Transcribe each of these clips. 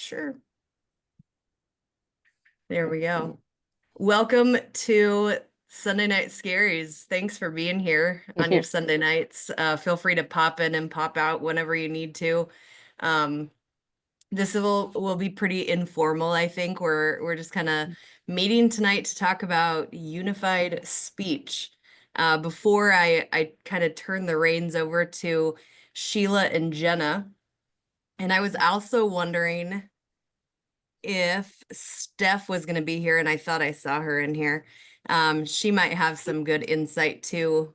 Sure. There we go. Welcome to Sunday Night Scaries. Thanks for being here on your Sunday nights. Feel free to pop in and pop out whenever you need to. Um, this will be pretty informal, I think. We're just kind of meeting tonight to talk about unified speech. Before I kind of turn the reins over to Sheila and Jenna, and I was also wondering if Steph was going to be here, and I thought I saw her in here. She might have some good insight too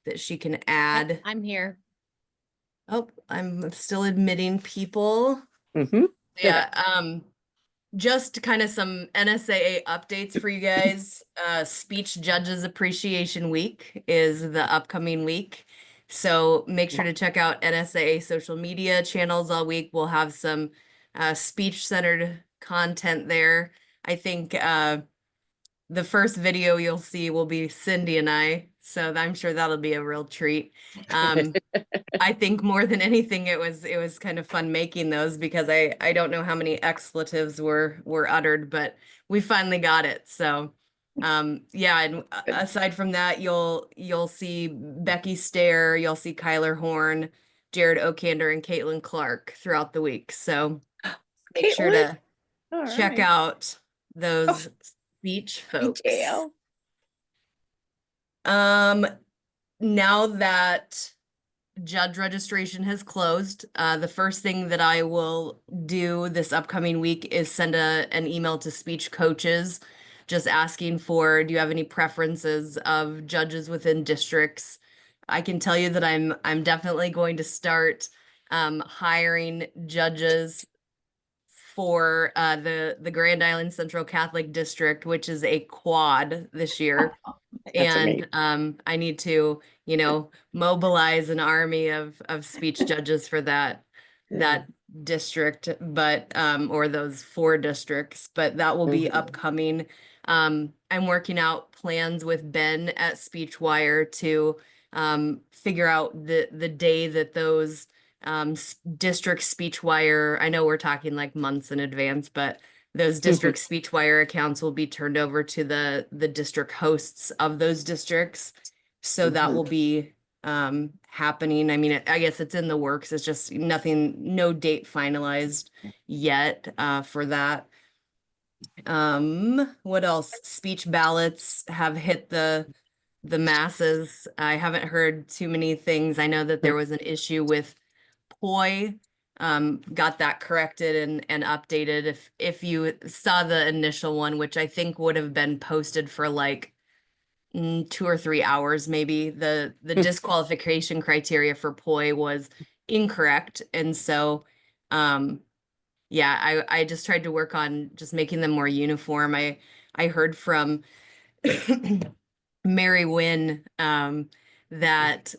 that she can add. I'm here. Oh, I'm still admitting people. Mm-hmm. Yeah, just kind of some NSAA updates for you guys. Speech Judges Appreciation Week is the upcoming week. So make sure to check out NSAA social media channels all week. We'll have some speech-centered content there. I think the first video you'll see will be Cindy and I, so I'm sure that'll be a real treat. I think more than anything, it was kind of fun making those because I don't know how many expletives were uttered, but we finally got it. So yeah, and aside from that, you'll see Becky Stair, you'll see Kyler Horn, Jared Okander, and Caitlin Clark throughout the week. So make sure to check out those speech folks. Yeah. Now that judge registration has closed, the first thing that I will do this upcoming week is send an email to speech coaches just asking for, do you have any preferences of judges within districts? I can tell you that I'm definitely going to start hiring judges for the Grand Island Central Catholic District, which is a quad this year. And I need to, mobilize an army of speech judges for that district, but or those 4 districts, but that will be upcoming. I'm working out plans with Ben at Speechwire to figure out the day that those district Speechwire, I know we're talking like months in advance, but those district Speechwire accounts will be turned over to the district hosts of those districts. So that will be happening. I mean, I guess it's in the works. It's just no date finalized yet for that. What else? Speech ballots have hit the masses. I haven't heard too many things. I know that there was an issue with poi. Got that corrected and updated. If you saw the initial one, which I think would have been posted for like 2 or 3 hours, maybe the disqualification criteria for poi was incorrect, and so yeah, I just tried to work on just making them more uniform. I heard from Mary Wynn that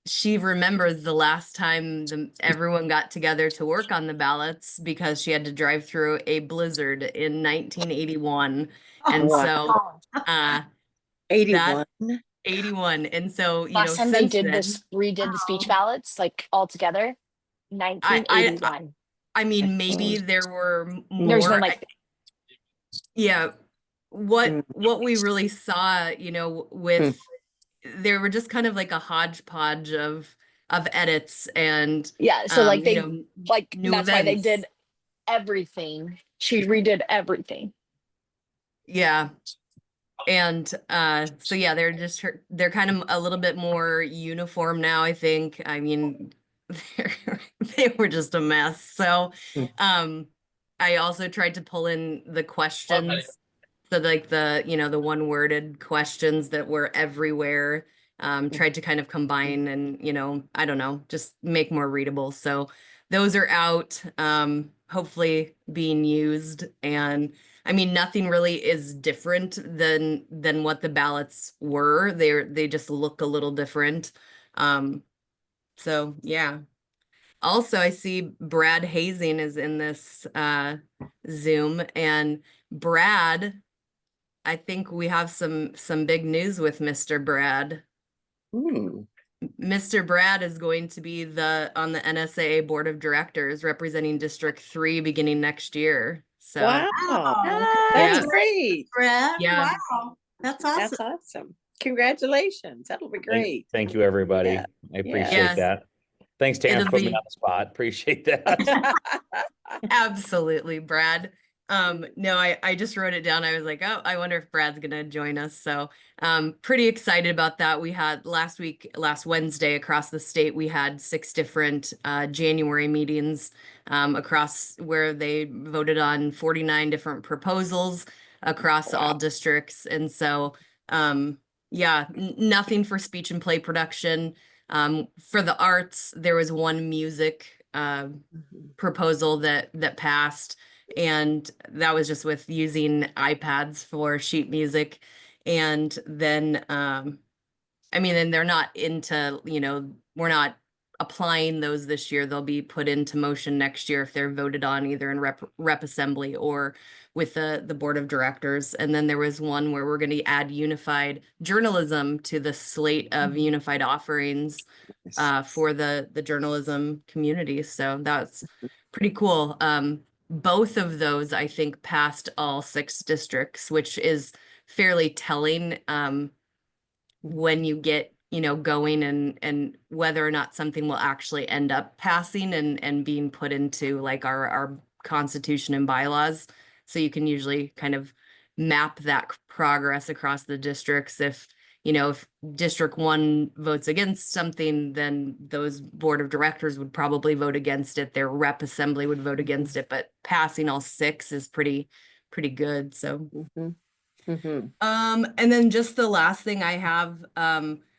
she remembers the last time everyone got together to work on the ballots because she had to drive through a blizzard in 1981. And so 81. 81. And so, Last time they did this, redid the speech ballots, like all together, I 1981. I mean, maybe there were There's been more. like, Yeah, what we really saw, with there were just kind of like a hodgepodge of edits and yeah. So like they new that's why they events. did everything. She redid everything. Yeah. And so yeah, they're kind of a little bit more uniform now, I think. I mean, they were just a mess. So I also tried to pull in the questions. So like the one-worded questions that were everywhere, tried to kind of combine and, I don't know, just make more readable. So those are out, hopefully being used. And I mean, nothing really is different than what the ballots were. They just look a little different. So yeah. Also, I see Brad Hazing is in this Zoom, and Brad, I think we have some big news with Mr. Brad. Mr. Brad is going to be on the NSAA board of directors representing District 3 beginning next year. So, Wow, that's yeah, Nice, great. Brad. yeah. Wow, that's awesome. That's awesome. Congratulations. That'll be great. Thank you, everybody. Yeah. I appreciate Yeah. that. Thanks, Tam, It'll for putting me be on the spot. Appreciate that. absolutely, Brad. No, I just wrote it down. I was like, oh, I wonder if Brad's gonna join us. So pretty excited about that. We had last Wednesday across the state, we had 6 different January meetings across where they voted on 49 different proposals across all Wow. districts. And so yeah, nothing for speech and play production. For the arts, there was one music proposal that passed, and that was just with using iPads for sheet music. And then I mean, and they're not into, we're not applying those this year. They'll be put into motion next year if they're voted on either in rep assembly or with the board of directors. And then there was one where we're going to add unified journalism to the slate of unified offerings for the journalism community. So that's pretty cool. Both of those, I think, passed all 6 districts, which is fairly telling. When you get, going and whether or not something will actually end up passing and being put into like our constitution and bylaws. So you can usually kind of map that progress across the districts. If District 1 votes against something, then those board of directors would probably vote against it. Their rep assembly would vote against it, but passing all 6 is pretty good. So and then just the last thing I have,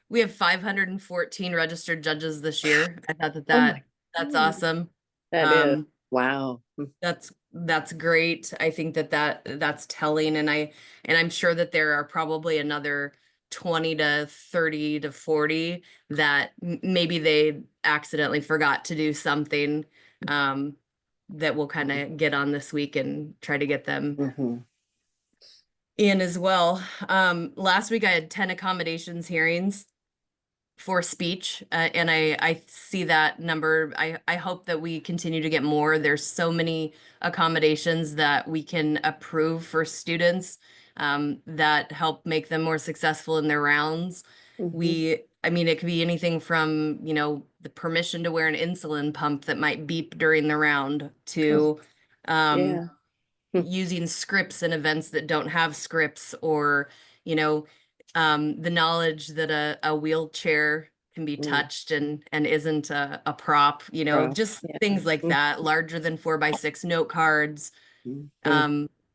we have 514 registered judges this year. I thought Oh my that's goodness. awesome. That is, wow. That's great. I think that's telling, and I'm sure that there are probably another 20 to 30 to 40 that maybe they accidentally forgot to do something that we'll kind of get on this week and try to get them in as well. Last week I had 10 accommodations hearings for speech, and I see that number. I hope that we continue to get more. There's so many accommodations that we can approve for students that help make them more successful in their rounds. I mean, it could be anything from, the permission to wear an insulin pump that might beep during the round to Yeah. using scripts in events that don't have scripts, or the knowledge that a wheelchair can be touched and isn't a prop, just things like that. Larger than 4x6 note cards,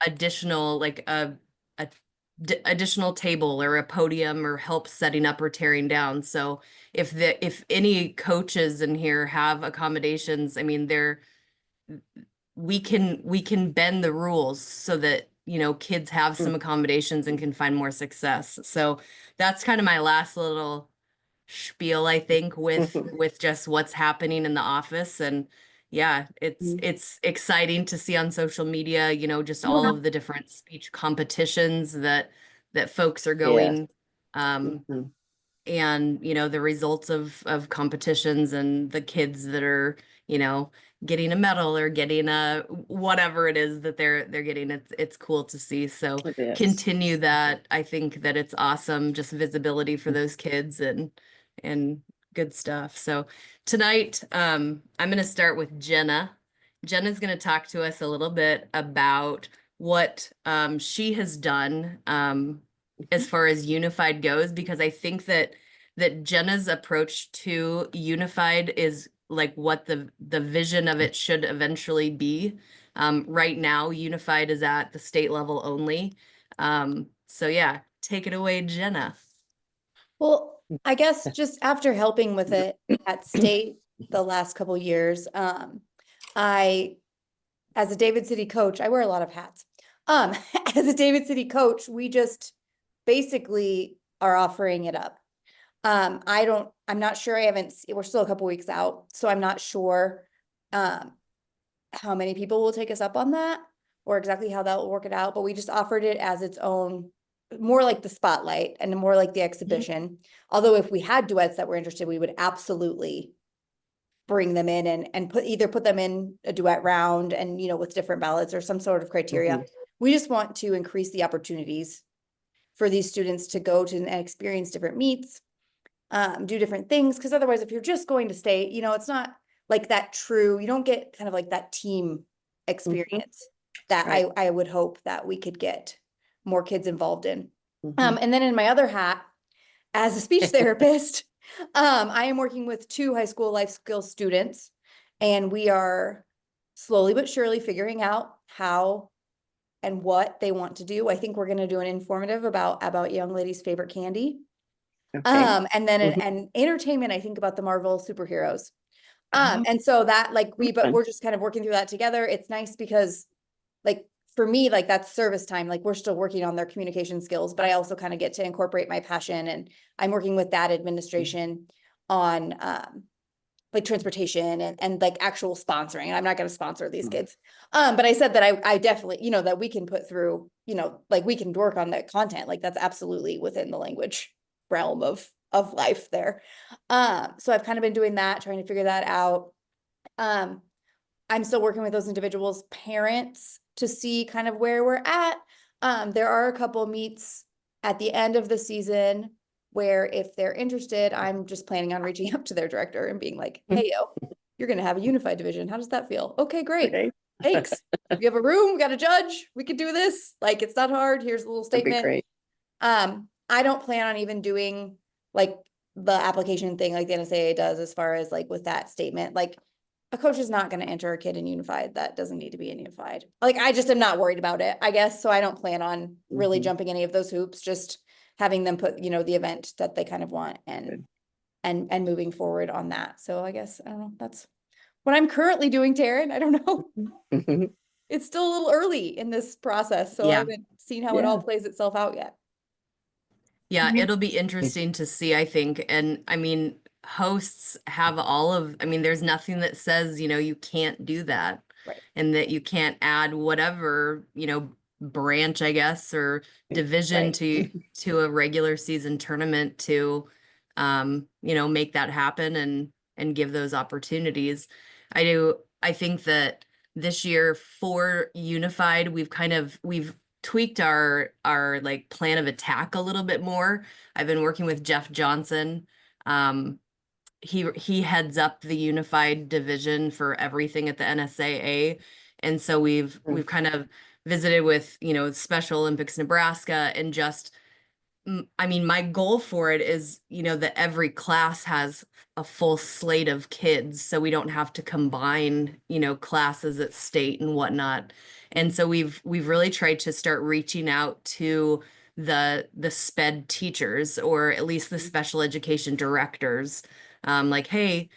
additional like additional table or a podium, or help setting up or tearing down. So if any coaches in here have accommodations, I mean, we can bend the rules so that kids have some accommodations and can find more success. So that's kind of my last little spiel, I think, with just what's happening in the office. And yeah, it's exciting to see on social media, just all of the different speech competitions that folks are going and the results of competitions, and the kids that are getting a medal or getting a whatever it is that they're getting. It's cool to see. So continue that. I think that it's awesome, just visibility for those kids and good stuff. So tonight I'm going to start with Jenna's going to talk to us a little bit about what she has done as far as unified goes, because I think that Jenna's approach to unified is like what the vision of it should eventually be. Right now, unified is at the state level only. So yeah, take it away, Jenna. Well, I guess just after helping with it at state the last couple years, as a David City coach, I wear a lot of hats. As a David City coach, we just basically are offering it up. I'm not sure, we're still a couple weeks out, so I'm not sure how many people will take us up on that or exactly how that will work it out, but we just offered it as its own more like the spotlight and more like the exhibition. Although if we had duets that were interested, we would absolutely bring them in and put them in a duet round and, with different ballots or some sort of criteria. We just want to increase the opportunities for these students to go to and experience different meets, do different things. Because otherwise, if you're just going to state, it's not like that true, you don't get kind of like that team experience that Right. I would hope that we could get more kids involved in. And then in my other hat, as a speech therapist, I am working with 2 high school life skills students, and we are slowly but surely figuring out how and what they want to do. I think we're going to do an informative about young ladies' favorite candy. Okay. And then an entertainment, I think, about the Marvel superheroes. Oh, And so that but fun. we're just kind of working through that together. It's nice because for me, that's service time. We're still working on their communication skills, but I also kind of get to incorporate my passion, and I'm working with that administration on transportation and actual sponsoring. And I'm not going to sponsor these kids. But I said that I definitely, that we can put through, we can work on that content. That's absolutely within the language realm of life there. So I've kind of been doing that, trying to figure that out. I'm still working with those individuals' parents to see kind of where we're at. There are a couple meets at the end of the season where if they're interested, I'm just planning on reaching out to their director and being like, hey, yo, you're going to have a unified division. How does that feel? Okay, great. Okay. Thanks. We have a room, we got a judge, we could do this. It's not hard. Here's a little That'd be statement. great. I don't plan on even doing the application thing like the NSAA does as far as with that statement. A coach is not going to enter a kid in unified that doesn't need to be in unified. I just am not worried about it, I guess. So I don't plan on really jumping any of those hoops, just having them put, the event that they kind of want and moving forward on that. So I guess, I don't know, that's what I'm currently doing, Taryn. I don't know. It's still a little early in this process, so I Yeah. haven't seen how it all plays itself out yet. Yeah, it'll be interesting to see, I think. And I mean, hosts have there's nothing that says, you can't do that. Right. And that you can't add whatever, branch, I guess, or division Right. to a regular season tournament to make that happen and give those opportunities. I think that this year for Unified, we've tweaked our plan of attack a little bit more. I've been working with Jeff Johnson. He heads up the unified division for everything at the NSAA. And so we've kind of visited with, Special Olympics Nebraska and just my goal for it is, that every class has a full slate of kids, so we don't have to combine, classes at state and whatnot. And so we've really tried to start reaching out to the SPED teachers, or at least the special education directors. Hey,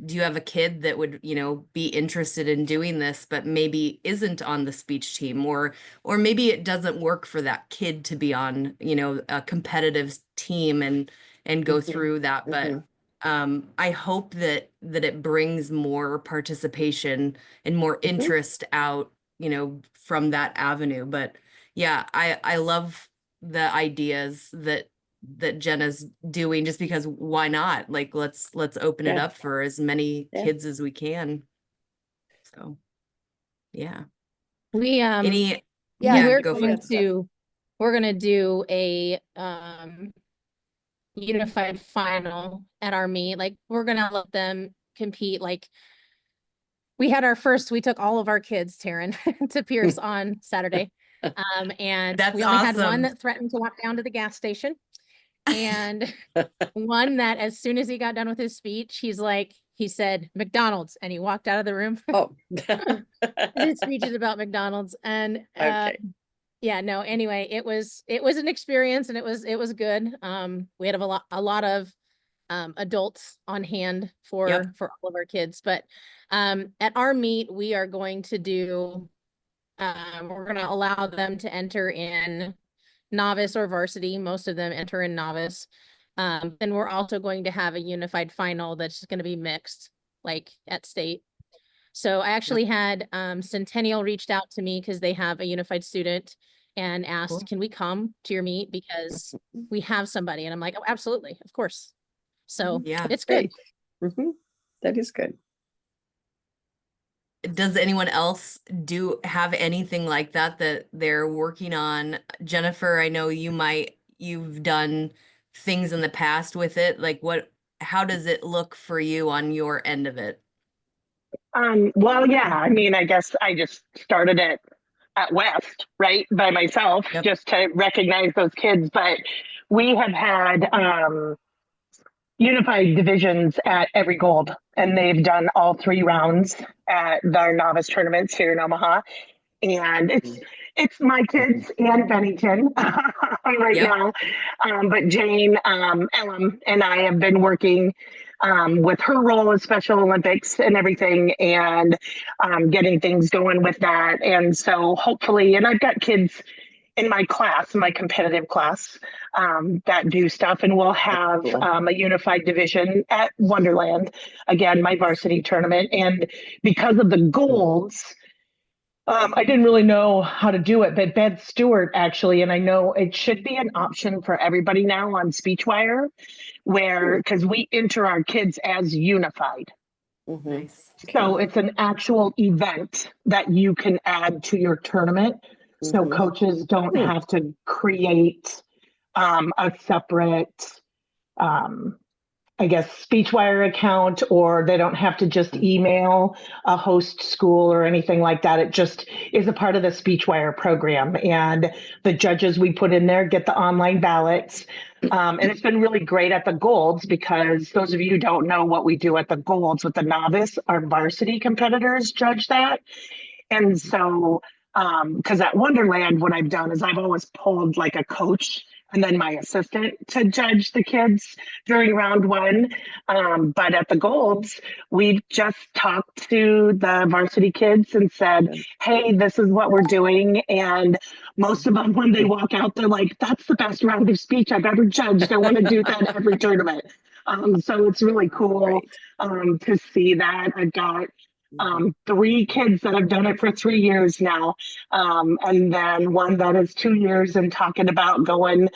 do you have a kid that would, be interested in doing this, but maybe isn't on the speech team, or maybe it doesn't work for that kid to be on, a competitive team and go through that. But I hope that it brings more participation and more interest out, from that avenue. But yeah, I love the ideas that Jenna's doing, just because why not? Let's open it Yeah. up for as many Yeah. kids as we can. So yeah. We Any Yeah, we're go for going it. to we're gonna do a unified final at our meet. We're gonna let them compete. We took all of our kids, Taryn, to Pierce on Saturday. And That's we only had one awesome. that threatened to walk down to the gas station. And one that as soon as he got done with his speech, he said McDonald's, and he walked out of the room. Oh. His speech is about McDonald's. And Okay. yeah, no, anyway, it was an experience, and it was good. We had a lot of adults on hand for all of our kids. But at our meet, we are going to do we're going to allow them to enter in novice or varsity. Most of them enter in novice. And we're also going to have a unified final that's going to be mixed, at state. So I actually had Centennial reached out to me because they have a unified student, and asked, Cool. can we come to your meet because we have somebody? And I'm like, oh, absolutely, of course. So Yeah. it's good. That is good. Does anyone else have anything like that that they're working on? Jennifer, I know you've done things in the past with it. Like how does it look for you on your end of it? Well, yeah, I mean, I guess I just started it at West, right, by myself, Yep. just to recognize those kids. But we have had unified divisions at every gold, and they've done all 3 rounds at their novice tournaments here in Omaha. And it's my kids and Bennington right Yep. now. But Jane Ellum and I have been working with her role as Special Olympics and everything, and getting things going with that. And so hopefully, and I've got kids in my class, my competitive class, that do stuff, and we'll have Cool. a unified division at Wonderland, again, my varsity tournament. And because of the golds, I didn't really know how to do it, but Beth Stewart actually, and I know it should be an option for everybody now on SpeechWire, where because we enter our kids as unified. Nice. So it's an actual event that you can add to your tournament. So coaches don't have to create a separate I guess, SpeechWire account, or they don't have to just email a host school or anything like that. It just is a part of the SpeechWire program. And the judges we put in there get the online ballots. And it's been really great at the Golds, because those of you who don't know what we do at the Golds with the novice, our varsity competitors judge that. And so, because at Wonderland, what I've done is I've always pulled like a coach and then my assistant to judge the kids during round 1. But at the Golds, we've just talked to the varsity kids and said, hey, this is what we're doing. And most of them, when they walk out, they're like, that's the best round of speech I've ever judged. I want to do that every tournament. So it's really cool to see that. I've got 3 kids that have done it for 3 years now. And then one that is 2 years and talking about going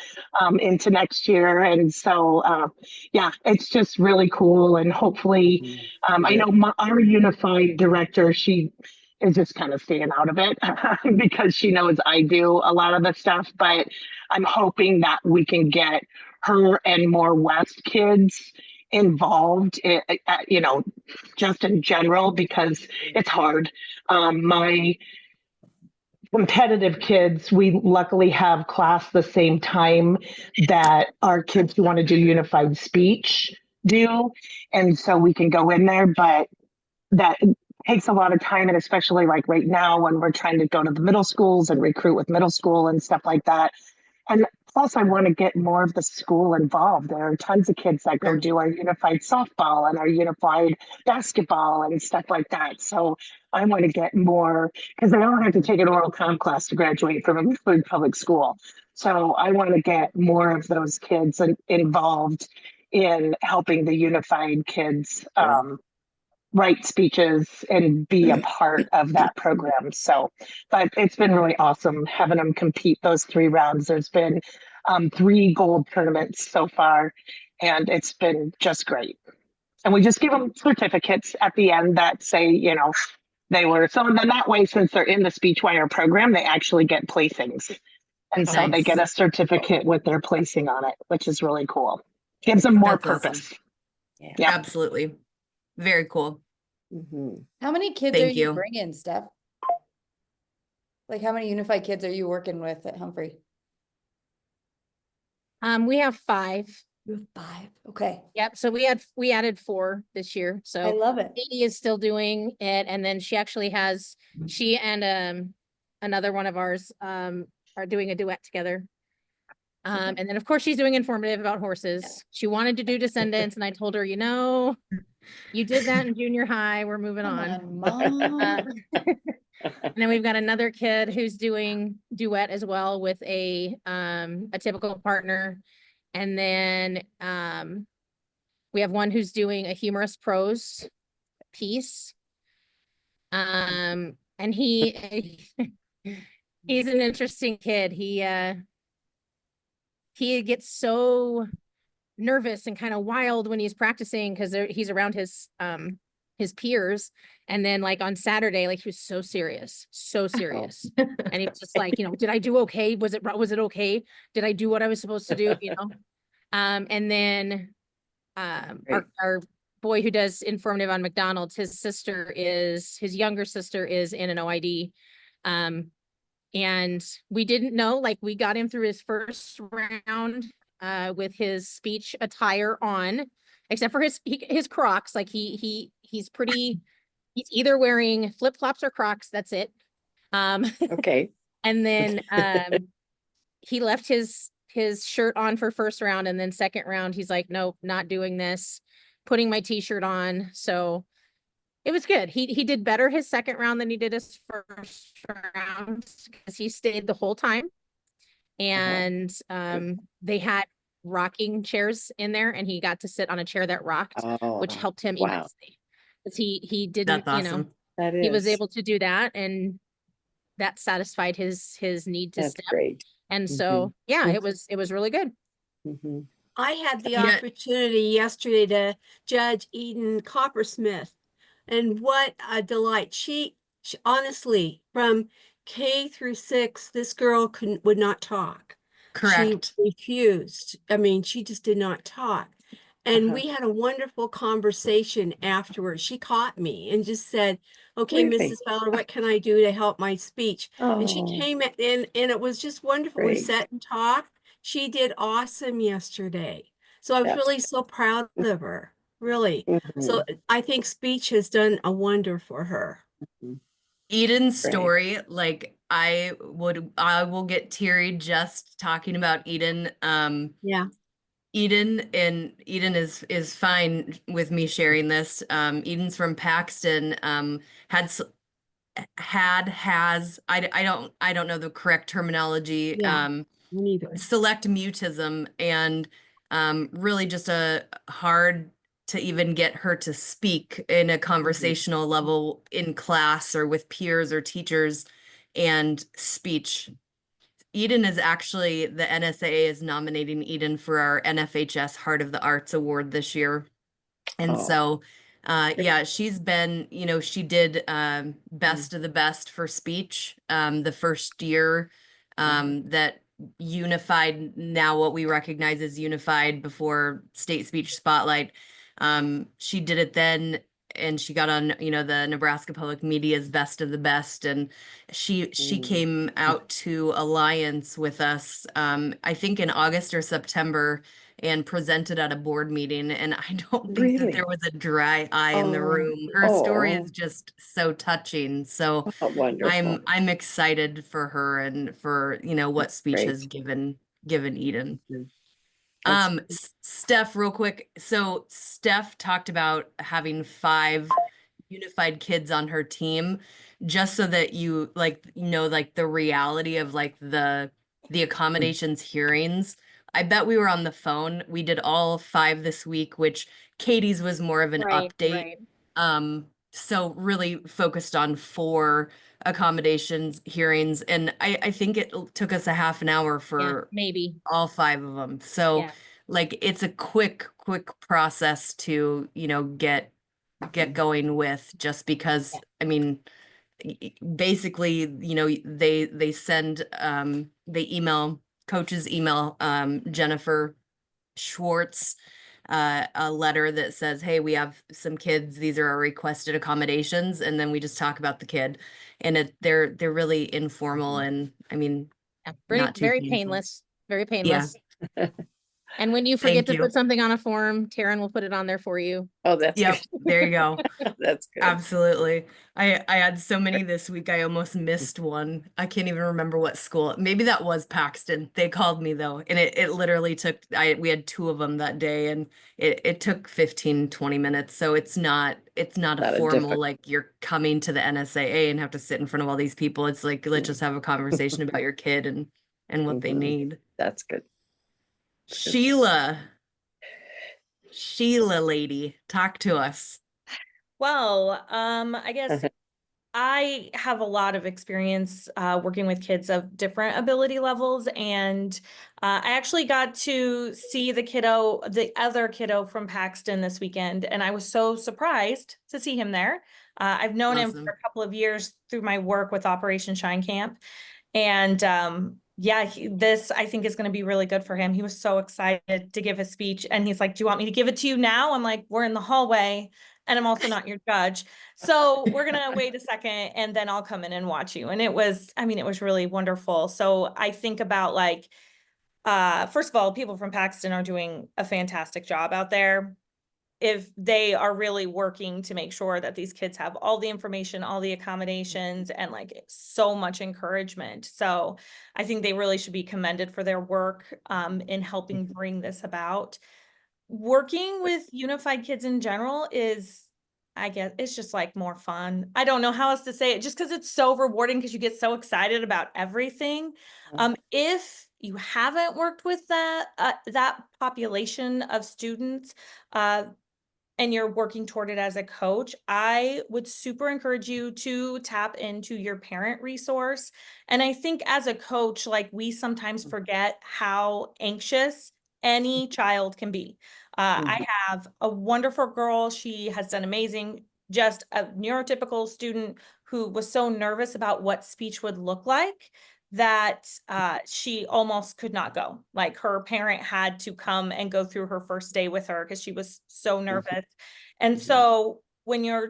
into next year. And so, yeah, it's just really cool. And hopefully, I know our unified director, she is just kind of staying out of it because she knows I do a lot of the stuff, but I'm hoping that we can get her and more West kids involved just in general, because it's hard. My competitive kids, we luckily have class the same time that our kids who want to do unified speech do. And so we can go in there, but that takes a lot of time. And especially like right now when we're trying to go to the middle schools and recruit with middle school and stuff like that. And plus, I want to get more of the school involved. There are tons of kids that go do our unified softball and our unified basketball and stuff like that. So I want to get more, because they all have to take an oral comm class to graduate from a food public school. So I want to get more of those kids involved in helping the unified kids write speeches and be a part of that program. So, but it's been really awesome having them compete those 3 rounds. There's been 3 gold tournaments so far, and it's been just great. And we just give them certificates at the end that say, they were. So then that way, since they're in the SpeechWire program, they actually get placings. And so they get a certificate with their placing on it, which is really cool. Gives them more That's purpose. awesome. Yeah. Absolutely. Very cool. How many kids are Thank you you. bringing, Steph? Like, how many unified kids are you working with at Humphrey? We have 5. You have 5. Okay. Yep. So we added 4 this year. So I love it. Katie is still doing it, and then she actually has she and another one of ours are doing a duet together. And then of course she's doing informative about horses. She wanted to do descendants, and I told her, you did that in junior high. We're moving Come on. Mom. And then we've got another kid who's doing duet as well with a typical partner. And then we have one who's doing a humorous prose piece. And he He's an interesting kid. He gets so nervous and kind of wild when he's practicing because he's around his peers. And then like on Saturday, like he was so serious, so serious. And he was just like, did I do okay? Was it okay? Did I do what I was supposed to do? And then our boy who does informative on McDonald's, his younger sister is in an OID. And we didn't know, like we got him through his first round with his speech attire on, except for his Crocs. Like he's either wearing flip-flops or Crocs. That's it. Okay. And then he left his shirt on for first round, and then second round he's like, nope, not doing this, putting my t-shirt on. So it was good. He did better his second round than he did his first round because he stayed the whole time. And they had rocking chairs in there, and he got to sit on a chair that rocked, which helped him wow. immensely. Because he didn't, That's awesome. That he was is. able to do that, and that satisfied his need to That's step. great. And so yeah, it was really good. Mm-hmm. I had the Yeah. opportunity yesterday to judge Eden Coppersmith, and what a delight. She honestly, from K through 6, this girl would not talk. Correct. She refused. I mean, she just did not talk. And we had a wonderful conversation afterwards. She caught me and just said, okay, Really? Mrs. Feller, what can I do to help my speech? And she Oh, came in, and it was just wonderful. We great. sat and talked. She did awesome yesterday. So I was That's really so proud of her, really. So Mhm. I think speech has done a wonder for her. Eden's Right. story, like I will get teary just talking about Eden. Yeah. Eden is fine with me sharing this. Eden's from Paxton. Has I don't know the correct terminology. Yeah. Me neither. Select mutism, and really just a hard to even get her to speak in a conversational level in class or with peers or teachers, and speech. Eden is actually, the NSAA is nominating Eden for our NFHS Heart of the Arts Award this year. And Oh. so, yeah, she's been, she did best of the best for speech the first year that unified, now what we recognize as unified before State Speech Spotlight. She did it then, and she got on, the Nebraska Public Media's best of the best. And she came out to Alliance with us, I think in August or September, and presented at a board meeting. And I don't think that Really? there was a dry eye in the room. Her story is just so touching. So Wonderful. I'm excited for her and for, what speech Great. has given Eden. That's Steph, real quick. So Steph talked about having 5 unified kids on her team, just so that you like the reality of like the accommodations hearings. I bet we were on the phone. We did all 5 this week, which Katie's was more of an update. So really focused on 4 accommodations hearings, and I think it took us a half an hour for maybe all 5 of them. So Yeah. like it's a quick process to, get going with, just because I mean, basically, they send they email coaches email Jennifer Schwartz a letter that says, hey, we have some kids, these are our requested accommodations, and then we just talk about the kid. And they're really informal, and I mean, not too very painful. painless, very painless. And when you Thank forget to you. put something on a form, Taryn will put it on there for you. Oh, that's Yep, good. there you go. That's good. Absolutely. I had so many this week, I almost missed one. I can't even remember what school. Maybe that was Paxton. They called me though, and it literally took, we had 2 of them that day, and it took 15-20 minutes. So it's not a Not a formal, difficult- like you're coming to the NSAA and have to sit in front of all these people. It's like, let's just have a conversation about your kid and what they need. That's good. Sheila lady, talk to us. Well, I guess I have a lot of experience working with kids of different ability levels, and I actually got to see the other kiddo from Paxton this weekend, and I was so surprised to see him there. I've known him for Awesome. a couple of years through my work with Operation Shine Camp, and yeah, this I think is going to be really good for him. He was so excited to give his speech, and he's like, "Do you want me to give it to you now?" I'm like, "We're in the hallway, and I'm also not your judge. So we're gonna wait a second and then I'll come in and watch you." And it was, I mean, it was really wonderful. So I think about like, first of all, people from Paxton are doing a fantastic job out there. If they are really working to make sure that these kids have all the information, all the accommodations, and like so much encouragement. So I think they really should be commended for their work in helping bring this about. Working with unified kids in general is, I guess, it's just like more fun. I don't know how else to say it, just because it's so rewarding because you get so excited about everything. If you haven't worked with that population of students, and you're working toward it as a coach, I would super encourage you to tap into your parent resource. And I think as a coach, like we sometimes forget how anxious any child can be. I have a wonderful girl. She has done amazing, just a neurotypical student who was so nervous about what speech would look like that she almost could not go. Like her parent had to come and go through her first day with her because she was so nervous. And so when you're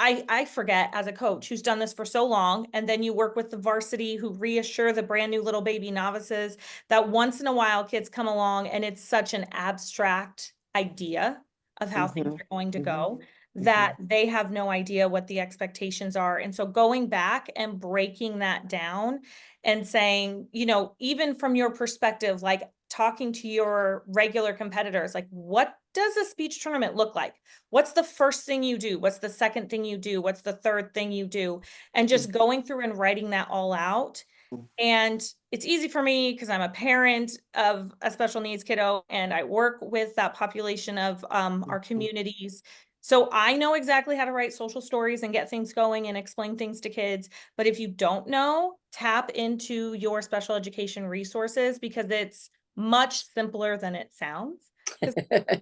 I forget as a coach who's done this for so long, and then you work with the varsity who reassure the brand new little baby novices that once in a while kids come along and it's such an abstract idea of how things are going to go that they have no idea what the expectations are. And so going back and breaking that down and saying, you know, even from your perspective, like talking to your regular competitors, like what does a speech tournament look like? What's the first thing you do? What's the second thing you do? What's the third thing you do? And just going through and writing that all out. And it's easy for me because I'm a parent of a special needs kiddo and I work with that population of our communities. So I know exactly how to write social stories and get things going and explain things to kids. But if you don't know, tap into your special education resources because it's much simpler than it sounds. Because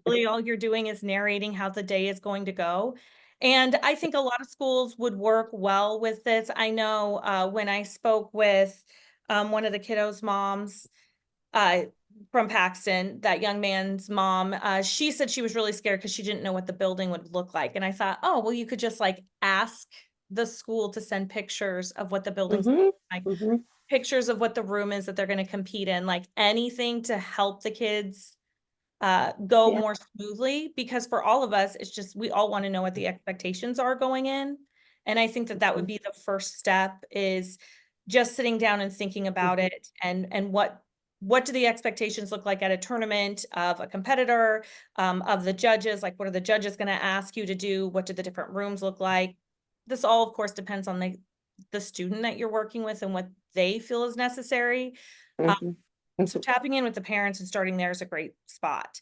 really all you're doing is narrating how the day is going to go. And I think a lot of schools would work well with this. I know when I spoke with one of the kiddos' moms from Paxton, that young man's mom, she said she was really scared because she didn't know what the building would look like. And I thought, oh, well, you could just like ask the school to send pictures of what the building's like, pictures of what the room is that they're going to compete in, like anything to help the kids go more smoothly, because for all of us, it's just, we all want to know what the expectations are going in. And I think that that would be the first step, is just sitting down and thinking about it and what do the expectations look like at a tournament of a competitor, of the judges, like what are the judges going to ask you to do? What do the different rooms look like? This all, of course, depends on the student that you're working with and what they feel is necessary. So tapping in with the parents and starting there is a great spot.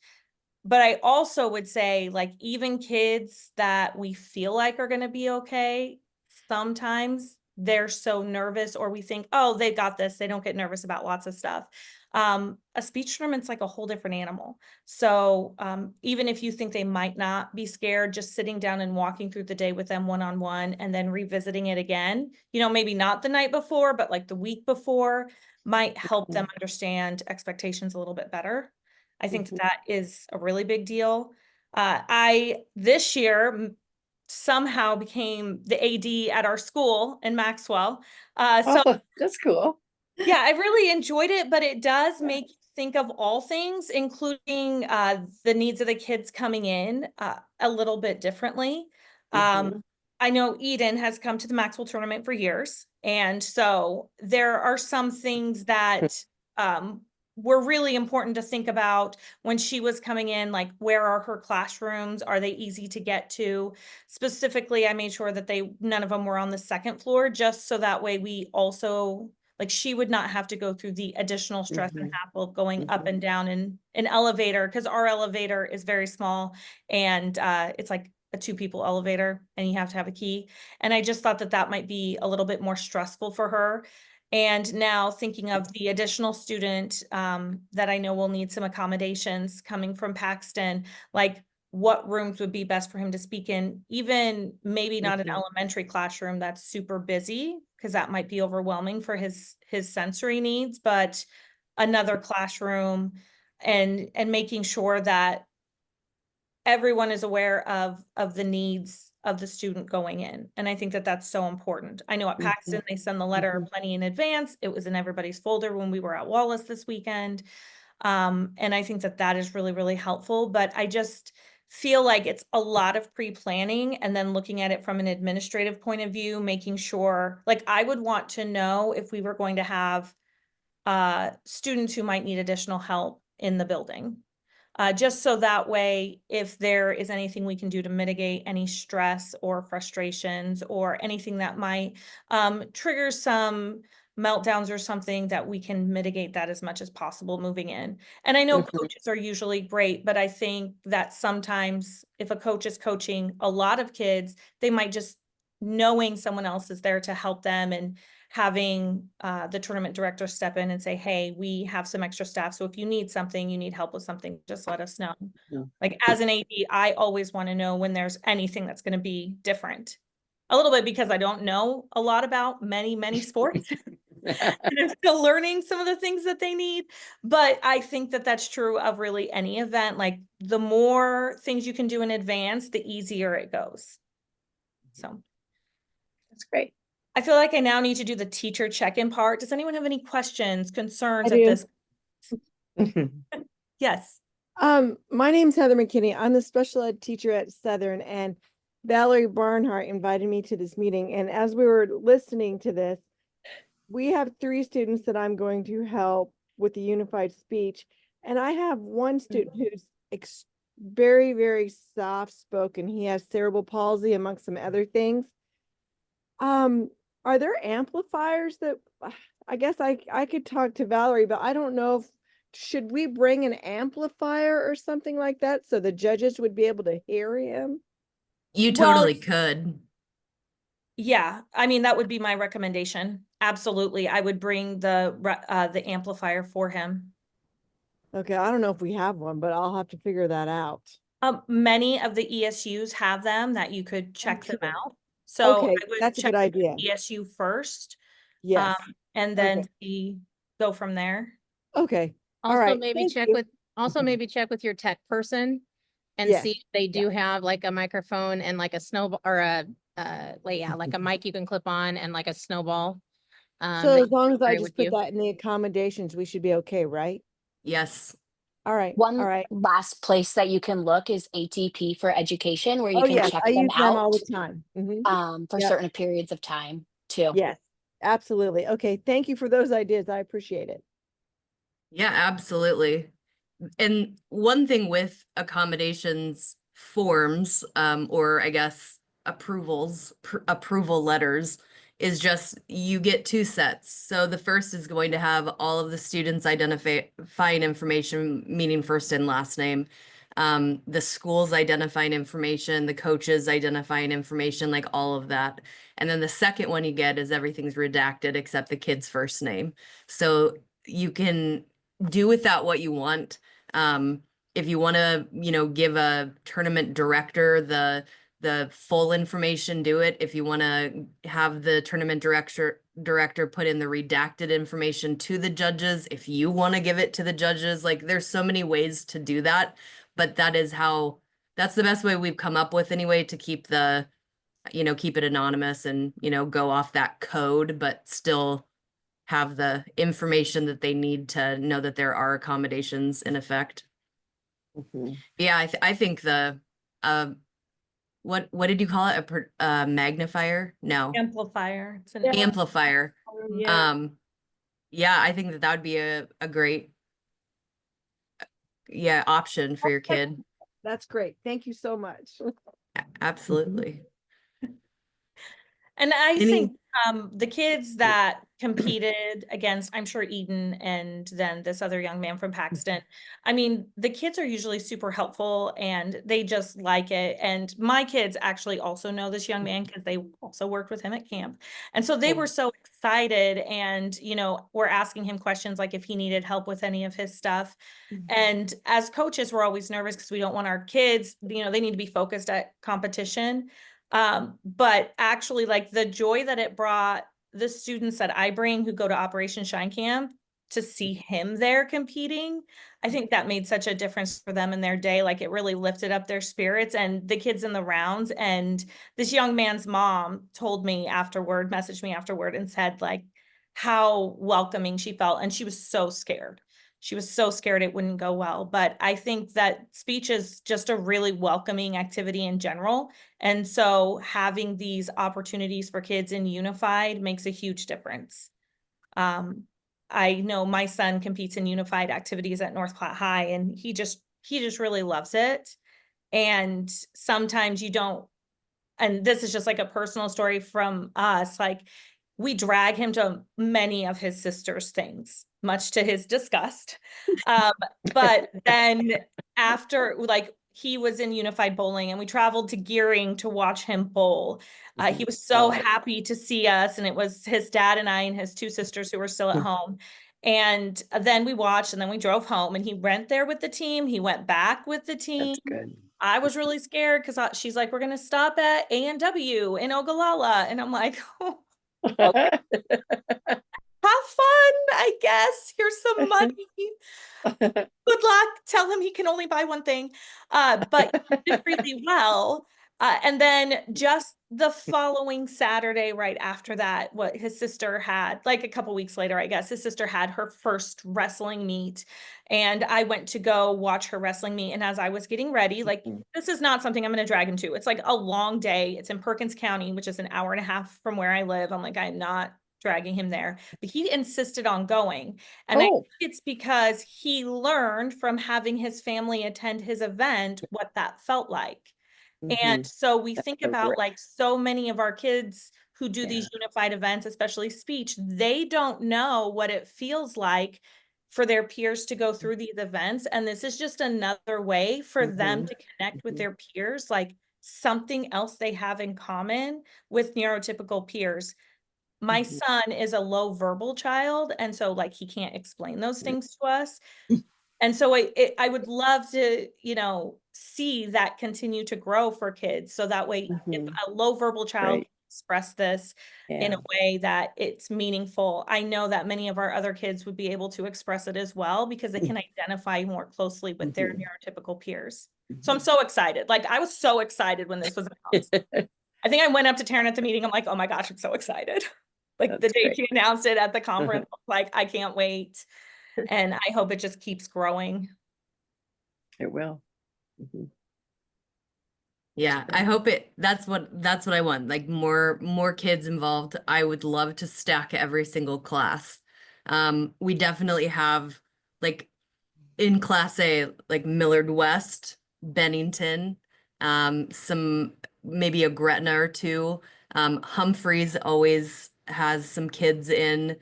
But I also would say, like, even kids that we feel like are going to be okay, sometimes they're so nervous, or we think, oh, they got this. They don't get nervous about lots of stuff. A speech tournament's like a whole different animal. So even if you think they might not be scared, just sitting down and walking through the day with them one-on-one and then revisiting it again, you know, maybe not the night before, but like the week before, might help them understand expectations a little bit better. I think that is a really big deal. I this year somehow became the AD at our school in Maxwell. So That's cool. yeah, I really enjoyed it, but it does make you think of all things, including the needs of the kids coming in a little bit differently. I know Eden has come to the Maxwell tournament for years, and so there are some things that were really important to think about when she was coming in, like where are her classrooms? Are they easy to get to? Specifically, I made sure that none of them were on the second floor, just so that way we also, like, she would not have to go through the additional stress and hassle of going up and down in an elevator, because our elevator is very small and it's like a 2-people elevator and you have to have a key. And I just thought that that might be a little bit more stressful for her. And now thinking of the additional student that I know will need some accommodations coming from Paxton, like what rooms would be best for him to speak in, even maybe not an elementary classroom that's super busy, because that might be overwhelming for his sensory needs, but another classroom and making sure that everyone is aware of the needs of the student going in. And I think that that's so important. I know at Paxton, they send the letter plenty in advance. It was in everybody's folder when we were at Wallace this weekend. And I think that that is really, really helpful, but I just feel like it's a lot of pre-planning and then looking at it from an administrative point of view, making sure, like I would want to know if we were going to have students who might need additional help in the building. Just so that way, if there is anything we can do to mitigate any stress or frustrations or anything that might trigger some meltdowns or something, that we can mitigate that as much as possible moving in. And I know coaches are usually great, but I think that sometimes if a coach is coaching a lot of kids, they might just knowing someone else is there to help them and having the tournament director step in and say, hey, we have some extra staff. So if you need something, you need help with something, just let us know. Like as an AD, I always want to know when there's anything that's going to be different. A little bit because I don't know a lot about many, many sports. And I'm still learning some of the things that they need. But I think that that's true of really any event. Like the more things you can do in advance, the easier it goes. So That's great. I feel like I now need to do the teacher check-in part. Does anyone have any questions, concerns I at do. this? Yes. My name's Heather McKinney. I'm the special ed teacher at Southern, and Valerie Barnhart invited me to this meeting. And as we were listening to this, we have 3 students that I'm going to help with the unified speech. And I have one student who's very, very soft-spoken. He has cerebral palsy amongst some other things. Are there amplifiers that I guess I could talk to Valerie, but I don't know if should we bring an amplifier or something like that so the judges would be able to hear him? You totally could. Yeah, I mean, that would be my recommendation. Absolutely. I would bring the amplifier for him. Okay, I don't know if we have one, but I'll have to figure that out. Many of the ESUs have them that you could check them out. So Okay, I would that's a check good with the idea. ESU first. Yes. And then Okay. go from there. Okay. All Also, right. maybe Thank check you. with, maybe check with your tech person and Yes. see if they do have like a microphone and like a snowball or a, like a mic you can clip on and like a snowball. So that as long as I carry just with put you. that in the accommodations, we should be okay, right? Yes. All right. One All right. last place that you can look is ATP for Education, where you Oh can yes, check I them use them all out the time. for Yep. certain periods of time too. Yes, absolutely. Okay, thank you for those ideas. I appreciate it. Yeah, absolutely. And one thing with accommodations forms, or I guess approval letters, is just you get 2 sets. So the first is going to have all of the students' identifying information, meaning first and last name, the school's identifying information, the coaches' identifying information, like all of that. And then the second one you get is everything's redacted except the kid's first name. So you can do with that what you want. If you want to, give a tournament director the full information, do it. If you want to have the tournament director put in the redacted information to the judges, if you want to give it to the judges, like there's so many ways to do that, but that's the best way we've come up with anyway to keep keep it anonymous and, go off that code, but still have the information that they need to know that there are accommodations in effect. Yeah, I think the what did you call it? A magnifier? No. Amplifier. It's an Amplifier. Yeah. Yeah, I think that would be a great option for your kid. That's great. Thank you so much. Absolutely. And I think the kids that competed against, I'm sure, Eden and then this other young man from Paxton. I mean, the kids are usually super helpful and they just like it. And my kids actually also know this young man because they also worked with him at camp. And so they were so excited and, you know, we're asking him questions like if he needed help with any of his stuff. And as coaches, we're always nervous because we don't want our kids, you know, they need to be focused at competition. But actually, like the joy that it brought the students that I bring who go to Operation Shine Camp to see him there competing, I think that made such a difference for them in their day. Like it really lifted up their spirits and the kids in the rounds. And this young man's mom told me afterward, messaged me afterward and said like how welcoming she felt. And she was so scared. She was so scared it wouldn't go well. But I think that speech is just a really welcoming activity in general. And so having these opportunities for kids in Unified makes a huge difference. I know my son competes in Unified activities at North Platte High, and he just really loves it. And sometimes you don't, and this is just like a personal story from us, like we drag him to many of his sister's things, much to his disgust. But then after, like, he was in Unified Bowling and we traveled to Gearing to watch him bowl. He was so happy to see us, and it was his dad and I and his two sisters who were still at home. And then we watched and then we drove home, and he went there with the team. He went back with the team. That's good. I was really scared because she's like, we're going to stop at A&W in Ogallala. And I'm like, oh, okay. Have fun, I guess. Here's some money. Good luck. Tell him he can only buy one thing. But he did really well. And then just the following Saturday, right after that, what his sister had, like a couple weeks later, I guess, his sister had her first wrestling meet. And I went to go watch her wrestling meet. And as I was getting ready, like, this is not something I'm going to drag him to. It's like a long day. It's in Perkins County, which is an hour and a half from where I live. I'm like, I'm not dragging him there, but he insisted on going. And I think it's because he learned from having his family attend his event what that felt like. And so we think about like so many of our kids who do these unified events, especially speech, they don't know what it feels like for their peers to go through these events. And this is just another way for them to connect with their peers, like something else they have in common with neurotypical peers. My son is a low verbal child, and so like he can't explain those things to us. And so I would love to, you know, see that continue to grow for kids. So that way, if a low verbal child can express this in a way that it's meaningful, I know that many of our other kids would be able to express it as well because they can identify more closely with their neurotypical peers. So I'm so excited. Like I was so excited when this was announced. I think I went up to Taryn at the meeting. I'm like, oh my gosh, I'm so excited. Like the day she announced it at the conference, like I can't wait. And I hope it just keeps growing. It will. Yeah, I hope that's what I want. Like more kids involved. I would love to stack every single class. We definitely have like in class A, like Millard West, Bennington, some maybe a Gretna or two. Humphreys always has some kids in,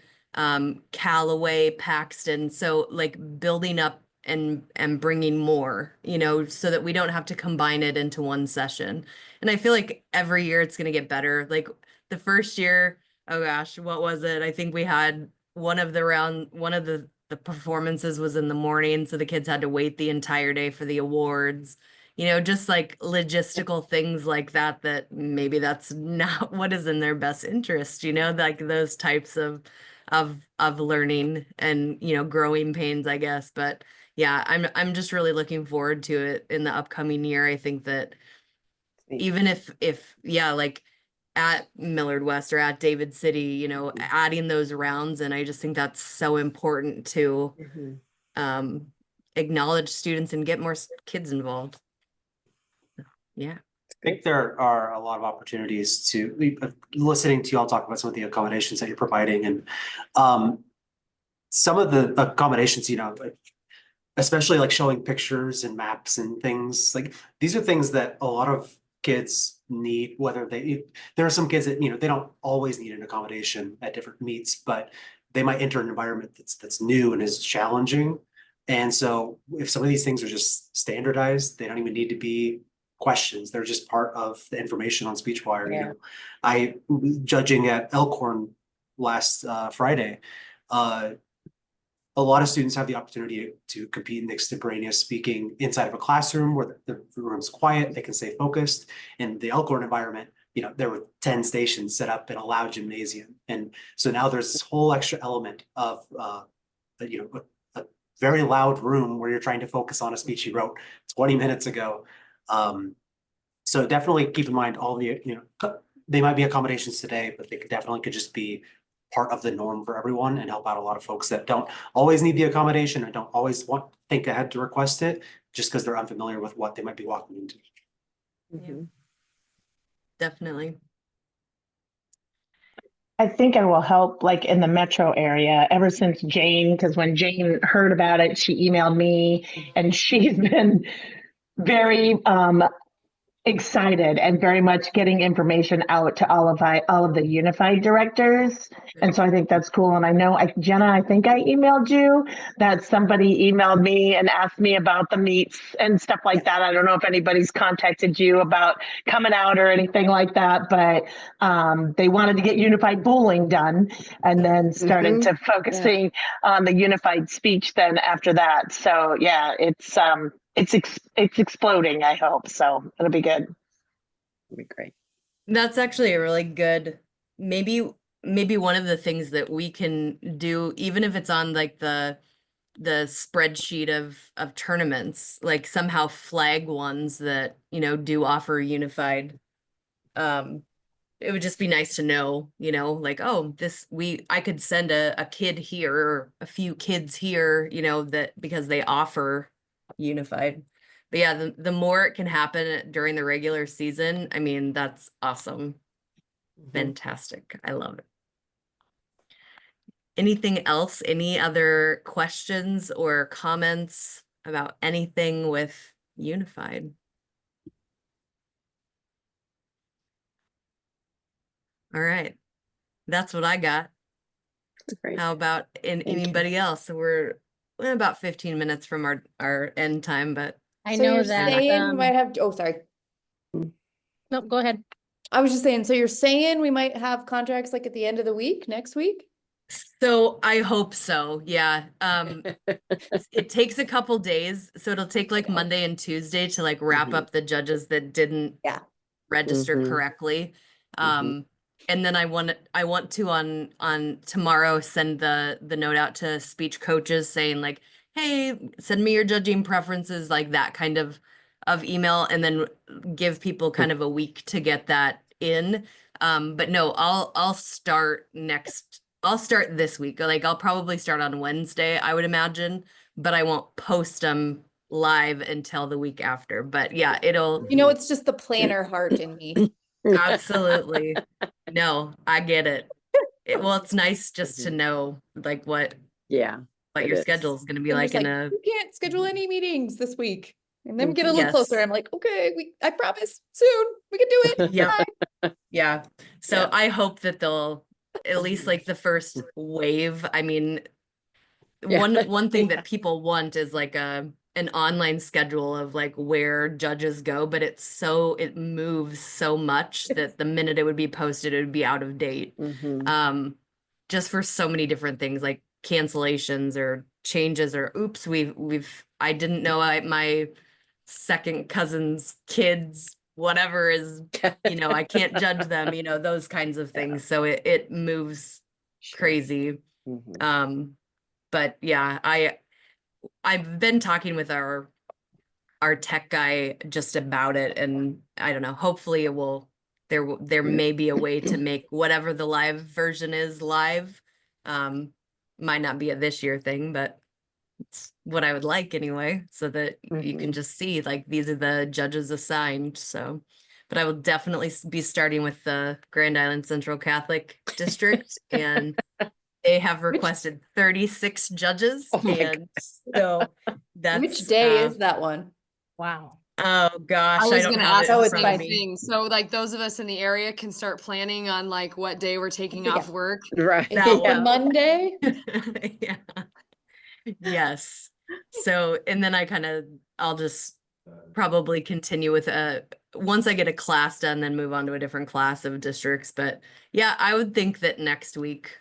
Callaway, Paxton. So like building up and bringing more, you know, so that we don't have to combine it into one session. And I feel like every year it's going to get better. Like the first year, oh gosh, what was it? I think we had one of the performances was in the morning, so the kids had to wait the entire day for the awards. You know, just like logistical things like that, that maybe that's not what is in their best interest, you know, like those types of learning and, you know, growing pains, I guess. But yeah, I'm just really looking forward to it in the upcoming year. I think that even if yeah, like at Millard West or at David City, you know, adding those rounds, and I just think that's so important to acknowledge students and get more kids involved. Yeah. I think there are a lot of opportunities to listening to you all talk about some of the accommodations that you're providing, and some of the accommodations, you know, like, especially like showing pictures and maps and things like these are things that a lot of kids need, there are some kids that, they don't always need an accommodation at different meets, but they might enter an environment that's new and is challenging. And so if some of these things are just standardized, they don't even need to be questions. They're just part of the information on SpeechWire. Yeah. I judging at Elkhorn last Friday, a lot of students have the opportunity to compete in extemporaneous speaking inside of a classroom where the room's quiet, they can stay focused. In the Elkhorn environment, there were 10 stations set up in a loud gymnasium. And so now there's this whole extra element of, a very loud room where you're trying to focus on a speech you wrote 20 minutes ago. So definitely keep in mind all the, they might be accommodations today, but they could just be part of the norm for everyone and help out a lot of folks that don't always need the accommodation or don't always think ahead to request it just because they're unfamiliar with what they might be walking into. Mhm. Definitely. I think it will help like in the metro area ever since Jane, because when Jane heard about it, she emailed me and she's been very excited and very much getting information out to all of the unified directors. And so I think that's cool. And I know, Jenna, I think I emailed you that somebody emailed me and asked me about the meets and stuff like that. I don't know if anybody's contacted you about coming out or anything like that, but they wanted to get unified bowling done and then started to focusing on the unified speech then after that. So yeah, it's exploding, I hope. So it'll be good. It'll be great. That's actually a really good, maybe one of the things that we can do, even if it's on like the spreadsheet of tournaments, like somehow flag ones that, do offer unified. It would just be nice to know, like, oh, I could send a kid here or a few kids here, that because they offer unified. But yeah, the more it can happen during the regular season, I mean, that's awesome. Fantastic. I love it. Anything else? Any other questions or comments about anything with unified? All right. That's what I got. That's great. How about anybody else? So we're about 15 minutes from our end time, but I So know you're that, saying we might have, oh, sorry. no, go ahead. I was just saying, so you're saying we might have contracts like at the end of the week, next week? so I hope so. Yeah. It takes a couple days, so it'll take like Monday and Tuesday to like wrap up the judges that didn't register correctly. And then I want to on tomorrow send the note out to speech coaches saying like, hey, send me your judging preferences, like that kind of email, and then give people kind of a week to get that in. But no, I'll start this week. Like I'll probably start on Wednesday, I would imagine, but I won't post them live until the week after. But yeah, it'll It's just the planner heart in me. absolutely. No, I get it. Well, it's nice just to know like what your schedule is going to be I'm like just in like, a you can't schedule any meetings this week. And then get a little closer. I'm like, okay, I promise soon we can do it. Yep. Bye. Yeah. So I hope that they'll at least like the first wave. I mean, one thing that people want is like an online schedule of like where judges go, but it moves so much that the minute it would be posted, it would be out of date. Just for so many different things like cancellations or changes or oops, I didn't know my second cousin's kids, whatever is, I can't judge them, those kinds of things. So it moves crazy. But yeah, I've been talking with our tech guy just about it, and I don't know, hopefully there may be a way to make whatever the live version is live. Might not be a this year thing, but it's what I would like anyway, so that you can just see like these are the judges assigned. So, but I will definitely be starting with the Grand Island Central Catholic District, and they have requested 36 judges. And so that's which day is that one? Wow. Oh I gosh, I was don't gonna have ask it Oh, the in it's front of same fine. me. thing. So like those of us in the area can start planning on like what day we're taking Yeah. off work. Right. Is That it the one. Monday? Yeah. Yes. So, and then I'll just probably continue with once I get a class done, then move on to a different class of districts. But yeah, I would think that next week,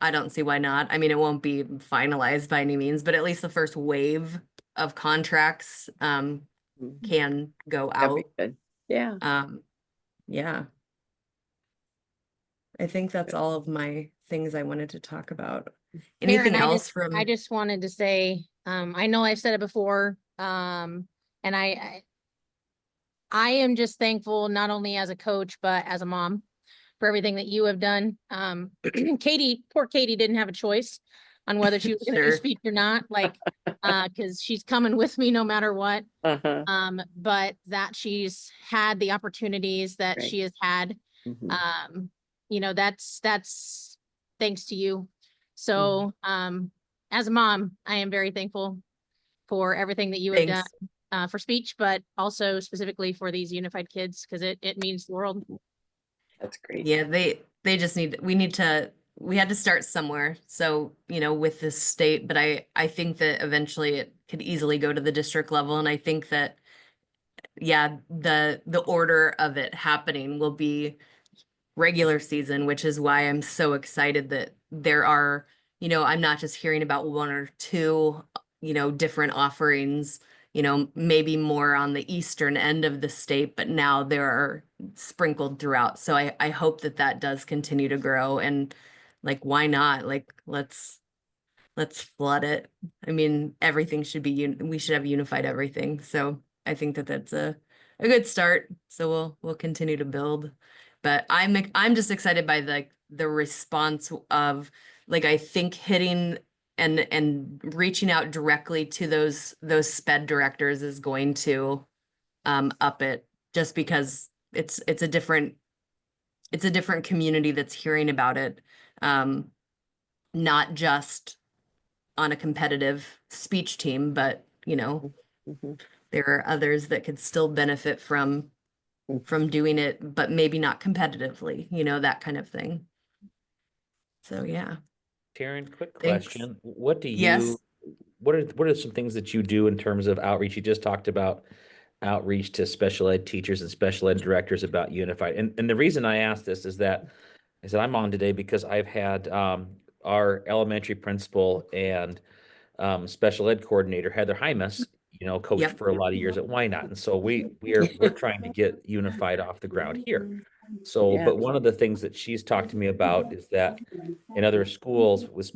I don't see why not. I mean, it won't be finalized by any means, but at least the first wave of contracts can go That'd be out. good. Yeah. Yeah. I think that's all of my things I wanted to talk about. Anything Karen, else I from? just wanted to say, I know I've said it before, and I am just thankful not only as a coach, but as a mom for everything that you have done. Poor Katie didn't have a choice on whether she was going to do Sure. speech or not, like, because she's coming with me no matter what. Uh-huh. But that she's had the opportunities that Right. she has had, Mhm. you know, that's thanks to you. So, as a mom, I am very thankful for everything that you have done, Thanks. for speech, but also specifically for these unified kids, because it means the world. That's great. Yeah, they just we had to start somewhere. So, with this state, but I think that eventually it could easily go to the district level. And I think that, yeah, the order of it happening will be regular season, which is why I'm so excited that there are, I'm not just hearing about one or two, different offerings, maybe more on the eastern end of the state, but now there are sprinkled throughout. So I hope that that does continue to grow, and like, why not? Like, let's flood it. I mean, everything should be we should have unified everything. So I think that that's a good start. So we'll continue to build. But I'm just excited by the response of, like, I think hitting and reaching out directly to those sped directors is going to up it, just because it's a different community that's hearing about it. Not just on a competitive speech team, but Mhm. there are others that could still benefit from doing it, but maybe not competitively, that kind of thing. So yeah. Taryn, quick Thanks. question. Yes. What are some things that you do in terms of outreach? You just talked about outreach to special ed teachers and special ed directors about unified. And the reason I ask this is that I'm on today because I've had our elementary principal and special ed coordinator, Heather Hymas, coached Yep. for a lot of years at Why Not. And so we're trying to get unified off the ground here. So, Yeah. but one of the things that she's talked to me about is that in other schools with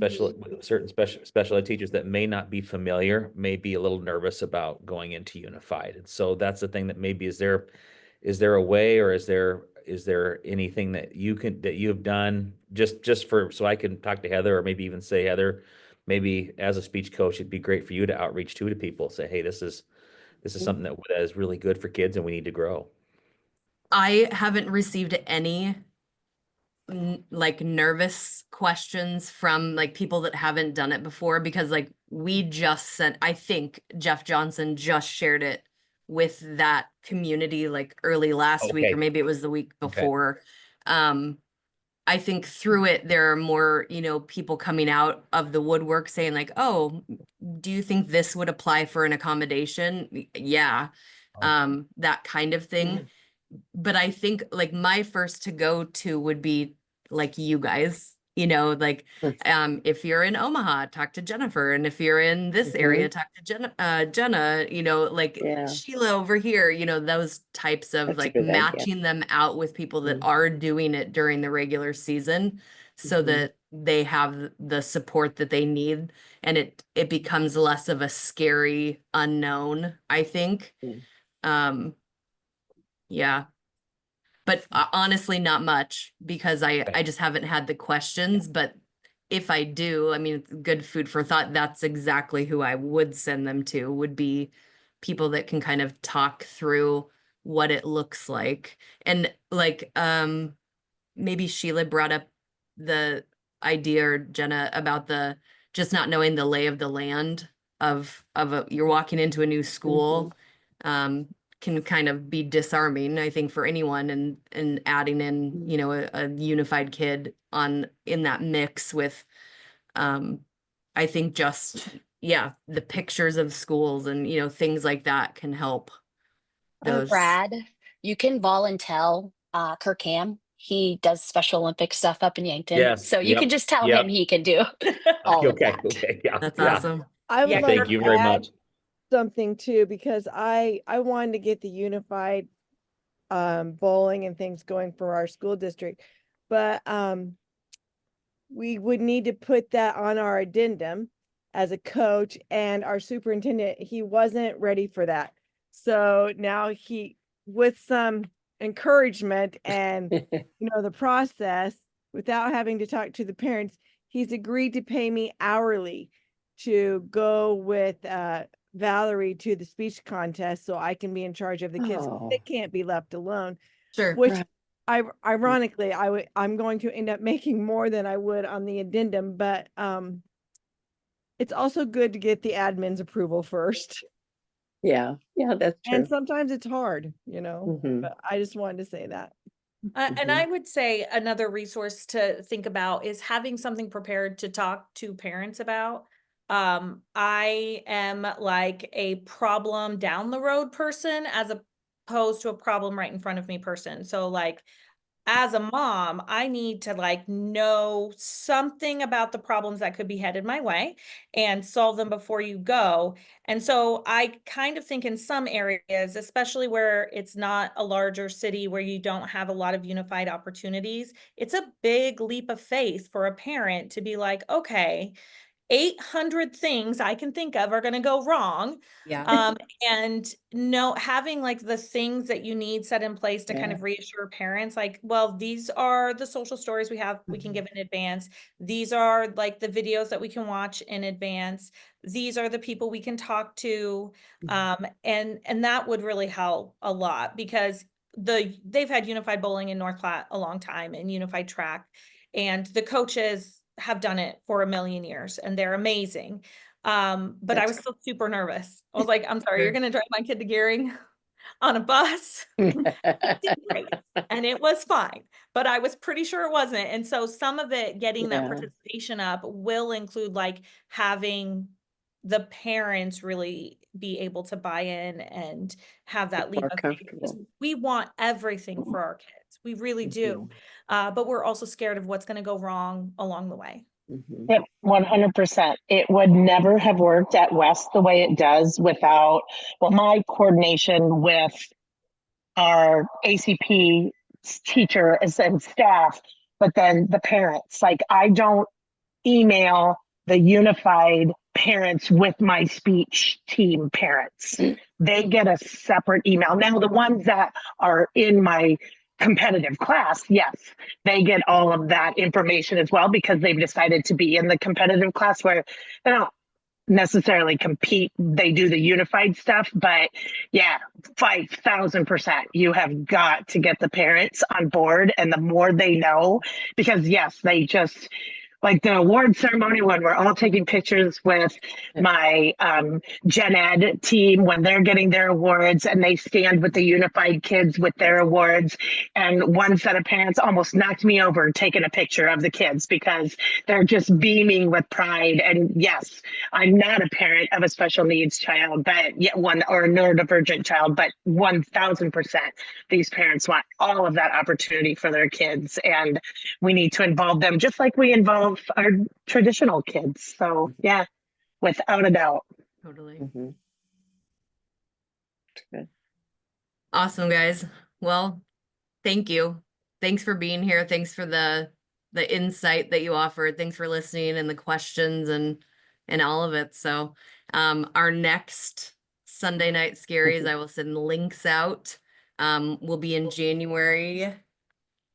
certain special ed teachers that may not be familiar, may be a little nervous about going into unified. And so that's the thing that maybe is there a way, or is there anything that you have done just for, so I can talk to Heather, or maybe even say, Heather, maybe as a speech coach, it'd be great for you to outreach to people, say, hey, this is something that is really good for kids and we need to grow. I haven't received any like nervous questions from like people that haven't done it before, because like I think Jeff Johnson just shared it with that community like early last week, or Okay. maybe it was the week Okay. before. I think through it, there are more, people coming out of the woodwork saying like, oh, do you think this would apply for an accommodation? Yeah. That kind of thing. But I think like my first to go to would be like you guys, like, if you're in Omaha, talk to Jennifer. And if you're in this area, talk to Jenna, like Yeah. Sheila over here, those types of That's a like good idea. matching them out with people that are doing it during the regular season, so that they have the support that they need, and it becomes less of a scary unknown, I think. Yeah. But honestly, not much, because I just haven't had the questions. But if I do, I mean, it's good food for thought. That's exactly who I would send them to, would be people that can kind of talk through what it looks like. And like, maybe Sheila brought up the idea, or Jenna, about the just not knowing the lay of the land of you're walking into a new school. can kind of be disarming, I think, for anyone, and adding in, you know, a unified kid in that mix with, I think just, yeah, the pictures of schools and, you know, things like that can help those. Brad, you can volunteer Kirkham. He does Special Olympic stuff up in Yankton. Yes, So you can yep, just tell yep. him he can do all of Okay, that. okay, yeah, That's yeah. awesome. I would Yeah, like Thank you to very add much. something too, because I wanted to get the unified bowling and things going for our school district, but we would need to put that on our addendum as a coach, and our superintendent, he wasn't ready for that. So now with some encouragement and, you know, the process, without having to talk to the parents, he's agreed to pay me hourly to go with Valerie to the speech contest so I can be in charge of the kids. They can't be left alone, Sure. which Right. ironically, I'm going to end up making more than I would on the addendum, but it's also good to get the admin's approval first. Yeah, that's true. And sometimes it's hard, you know, Mhm. but I just wanted to say that. And I would say another resource to think about is having something prepared to talk to parents about. I am like a problem down the road person as opposed to a problem right in front of me person. So like as a mom, I need to like know something about the problems that could be headed my way and solve them before you go. And so I kind of think in some areas, especially where it's not a larger city where you don't have a lot of unified opportunities, it's a big leap of faith for a parent to be like, okay, 800 things I can think of are going to go wrong. Yeah. And having like the things that you need set in place to kind of reassure parents, like, well, these are the social stories we can give in advance. These are like the videos that we can watch in advance. These are the people we can talk to. And that would really help a lot because they've had unified bowling in North Platte a long time and unified track, and the coaches have done it for a million years and they're amazing. But I was still super nervous. I was like, I'm sorry, you're going to drive my kid to Gearing on a bus? It did great. And it was fine, but I was pretty sure it wasn't. And so some of it, getting that participation up will include like having the parents really be able to buy in and have that leap of faith, because we want everything for our kids. We really do. But we're also scared of what's going to go wrong along the way. Yep, 100%. It would never have worked at West the way it does without, well, my coordination with our ACP teacher and staff, but then the parents. Like, I don't email the unified parents with my speech team parents. They get a separate email. Now, the ones that are in my competitive class, yes, they get all of that information as well because they've decided to be in the competitive class where they don't necessarily compete. They do the unified stuff, but yeah, 5,000%. You have got to get the parents on board, and the more they know, because yes, they just, like the award ceremony when we're all taking pictures with my Gen Ed team when they're getting their awards and they stand with the unified kids with their awards. And one set of parents almost knocked me over taking a picture of the kids because they're just beaming with pride. And yes, I'm not a parent of a special needs child, but yet one or a neurodivergent child, but 1,000% these parents want all of that opportunity for their kids. And we need to involve them just like we involve our traditional kids. So yeah, without a doubt. Totally. Good. Awesome, guys. Well, thank you. Thanks for being here. Thanks for the insight that you offered. Thanks for listening and the questions and all of it. So our next Sunday night Scaries, I will send links out. Will be in January.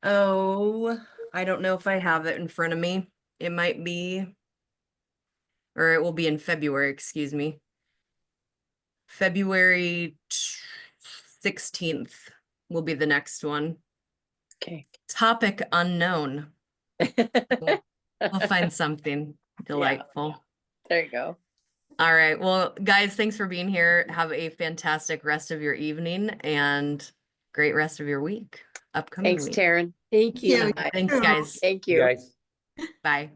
Oh, I don't know if I have it in front of me. It might be, or it will be in February, excuse me. February 16th will be the next one. Okay. Topic unknown. We'll find something delightful. There you go. All right. Well, guys, thanks for being here. Have a fantastic rest of your evening and great rest of your week. Upcoming Thanks, week. Taryn. Thank you. Bye. Thanks, guys. Thank You you. guys. Bye.